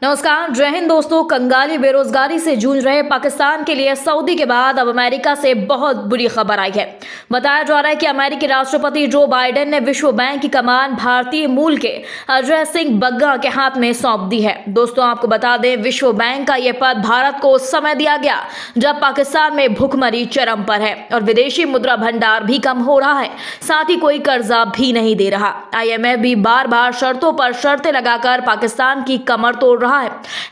नमस्कार, जय हिंद दोस्तों। कंगाली बेरोजगारी से जूझ रहे पाकिस्तान के लिए सऊदी के बाद अब अमेरिका से बहुत बुरी खबर आई है। बताया जा रहा है कि अमेरिकी राष्ट्रपति जो बाइडेन ने विश्व बैंक की कमान भारतीय मूल के अजय सिंह बग्गा के हाथ में सौंप दी है। दोस्तों, आपको बता दें, विश्व बैंक का यह पद भारत को उस समय दिया गया जब पाकिस्तान में भुखमरी चरम पर है और विदेशी मुद्रा भंडार भी कम हो रहा है, साथ ही कोई कर्जा भी नहीं दे रहा। IMF भी बार बार शर्तों पर शर्तें लगाकर पाकिस्तान की कमर तोड़ रहा है।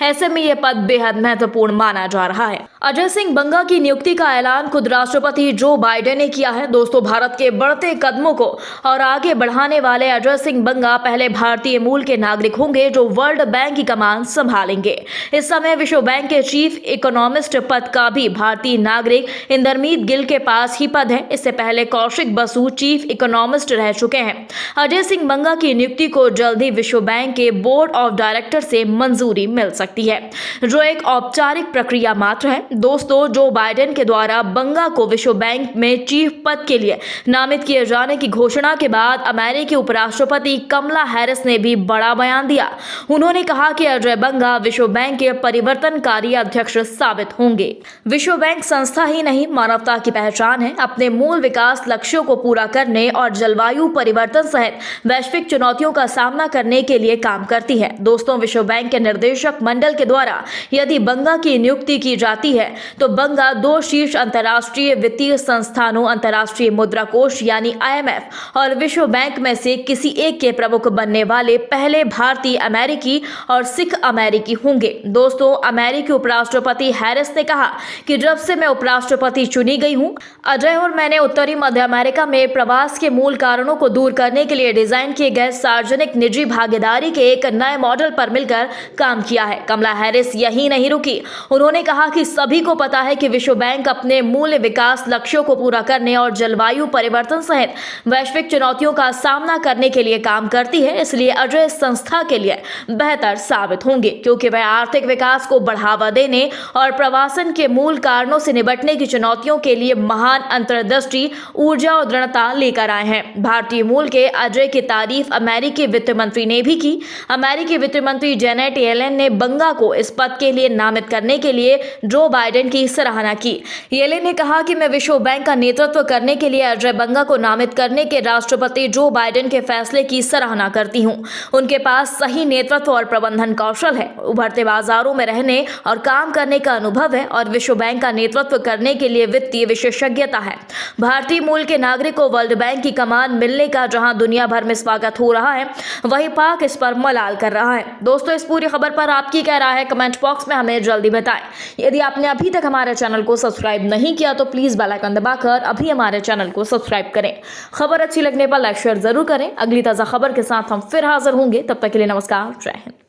ऐसे में यह पद बेहद महत्वपूर्ण माना जा रहा है। अजय सिंह बग्गा की नियुक्ति का ऐलान खुद राष्ट्रपति जो बाइडेन ने किया है। दोस्तों, भारत के बढ़ते कदमों को और आगे बढ़ाने वाले अजय सिंह बग्गा पहले भारतीय मूल के नागरिक होंगे जो वर्ल्ड बैंक की कमान संभालेंगे। इस समय विश्व बैंक के चीफ इकोनॉमिस्ट पद का भी भारतीय नागरिक इंदरमीत गिल के पास ही पद है। इससे पहले कौशिक बसु चीफ इकोनॉमिस्ट रह चुके हैं। अजय सिंह बग्गा की नियुक्ति को जल्द ही विश्व बैंक के बोर्ड ऑफ डायरेक्टर से मंजूरी मिल सकती है, जो एक औपचारिक प्रक्रिया मात्र है। दोस्तों, जो बाइडेन के द्वारा बग्गा को विश्व बैंक में चीफ पद के लिए नामित किए जाने की घोषणा के बाद अमेरिकी उपराष्ट्रपति कमला हैरिस ने भी बड़ा बयान दिया। उन्होंने कहा कि अजय बग्गा विश्व बैंक के परिवर्तनकारी अध्यक्ष साबित होंगे। विश्व बैंक संस्था ही नहीं, मानवता की पहचान है। अपने मूल विकास लक्ष्यों को पूरा करने और जलवायु परिवर्तन सहित वैश्विक चुनौतियों का सामना करने के लिए काम करती है। दोस्तों, विश्व बैंक के निर्देशक मंडल के द्वारा यदि बग्गा की नियुक्ति की जाती है तो बग्गा 2 शीर्ष अंतर्राष्ट्रीय वित्तीय संस्थानों अंतर्राष्ट्रीय मुद्रा कोष यानी IMF और विश्व बैंक में से किसी एक के प्रमुख बनने वाले पहले भारतीय अमेरिकी और सिख अमेरिकी होंगे। दोस्तों, अमेरिकी उपराष्ट्रपति हैरिस ने कहा कि जब से मैं उपराष्ट्रपति चुनी गई हूं, अजय और मैंने उत्तरी मध्य अमेरिका में प्रवास के मूल कारणों को दूर करने के लिए डिजाइन किए गए सार्वजनिक निजी भागीदारी के एक नए मॉडल पर मिलकर काम किया है। कमला हैरिस यही नहीं रुकी। उन्होंने कहा कि सभी को पता है कि विश्व बैंक अपने मूल विकास लक्ष्यों को पूरा करने और जलवायु परिवर्तन सहित वैश्विक चुनौतियों का सामना करने के लिए काम करती है। इसलिए अजय संस्था के लिए बेहतर साबित होंगे, क्योंकि वह आर्थिक विकास को बढ़ावा देने और प्रवासन के मूल कारणों से निपटने की चुनौतियों के लिए महान अंतर्दृष्टि, ऊर्जा और दृढ़ता लेकर आए हैं। भारतीय मूल के अजय की तारीफ अमेरिकी वित्त मंत्री ने भी की। अमेरिकी वित्त मंत्री जेनेट येलेन ने बग्गा को इस पद के लिए नामित करने के लिए जो बाइडेन की सराहना की। येलेन ने कहा कि मैं विश्व बैंक का नेतृत्व करने के लिए अजय बग्गा को नामित करने के राष्ट्रपति जो बाइडेन के फैसले की सराहना करती हूं। उनके पास सही नेतृत्व और प्रबंधन कौशल है, उभरते बाजारों में रहने और काम करने का अनुभव है और विश्व बैंक का नेतृत्व करने के लिए वित्तीय विशेषज्ञता है। भारतीय मूल के नागरिक को वर्ल्ड बैंक की कमान मिलने का जहां दुनिया भर में स्वागत हो रहा है, वहीं पाक इस पर मलाल कर रहा है। दोस्तों, इस पूरी खबर पर आपकी क्या राय है? कमेंट बॉक्स में हमें जल्दी बताएं। यदि आपने अभी तक हमारे चैनल को सब्सक्राइब नहीं किया तो प्लीज बेल आइकन दबाकर अभी हमारे चैनल को सब्सक्राइब करें। खबर अच्छी लगने पर लाइक शेयर जरूर करें। अगली ताजा खबर के साथ हम फिर हाजिर होंगे। तब तक के लिए नमस्कार, जय हिंद।